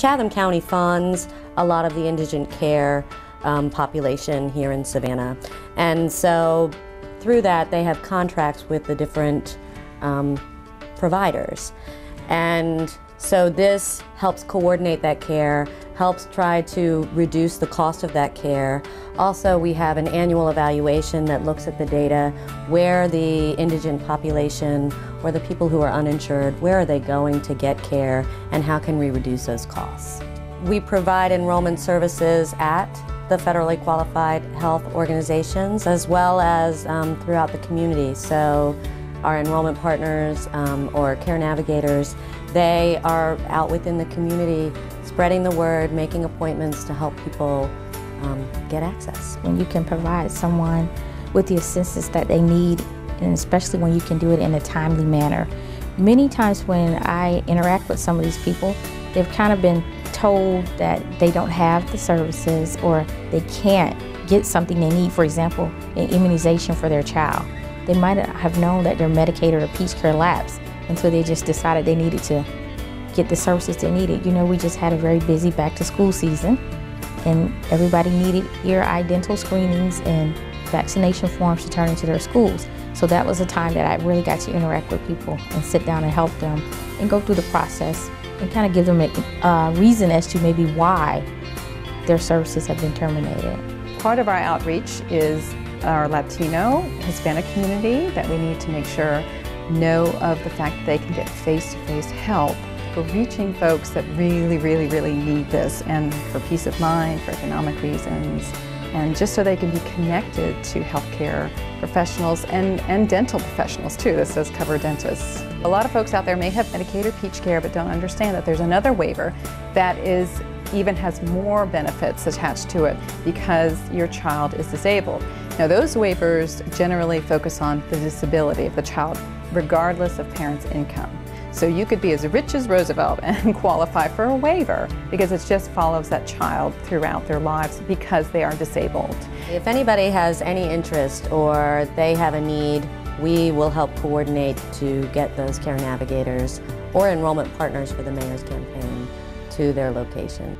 Chatham County funds a lot of the indigent care population here in Savannah. And so through that, they have contracts with the different providers. And so this helps coordinate that care, helps try to reduce the cost of that care. Also, we have an annual evaluation that looks at the data, where the indigent population or the people who are uninsured, where are they going to get care, and how can we reduce those costs. We provide enrollment services at the federally qualified health organizations as well as throughout the community. So our enrollment partners or care navigators, they are out within the community spreading the word, making appointments to help people get access. When you can provide someone with the assistance that they need, and especially when you can do it in a timely manner. Many times when I interact with some of these people, they've kind of been told that they don't have the services or they can't get something they need, for example, an immunization for their child. They might have known that their Medicaid or Peach Care lapsed until they just decided they needed to get the services they needed. You know, we just had a very busy back to school season and everybody needed ear, eye, dental screenings and vaccination forms to turn into their schools. So that was a time that I really got to interact with people and sit down and help them and go through the process and kind of give them a reason as to maybe why their services have been terminated. Part of our outreach is our Latino, Hispanic community that we need to make sure know of the fact that they can get face-to-face help. We're reaching folks that really, really, really need this, and for peace of mind, for economic reasons, and just so they can be connected to healthcare professionals and dental professionals too. This does cover dentists. A lot of folks out there may have Medicaid or Peach Care but don't understand that there's another waiver that even has more benefits attached to it because your child is disabled. Now those waivers generally focus on the disability of the child regardless of parents' income. So you could be as rich as Roosevelt and qualify for a waiver because it just follows that child throughout their lives because they are disabled. If anybody has any interest or they have a need, we will help coordinate to get those care navigators or enrollment partners for the mayor's campaign to their location.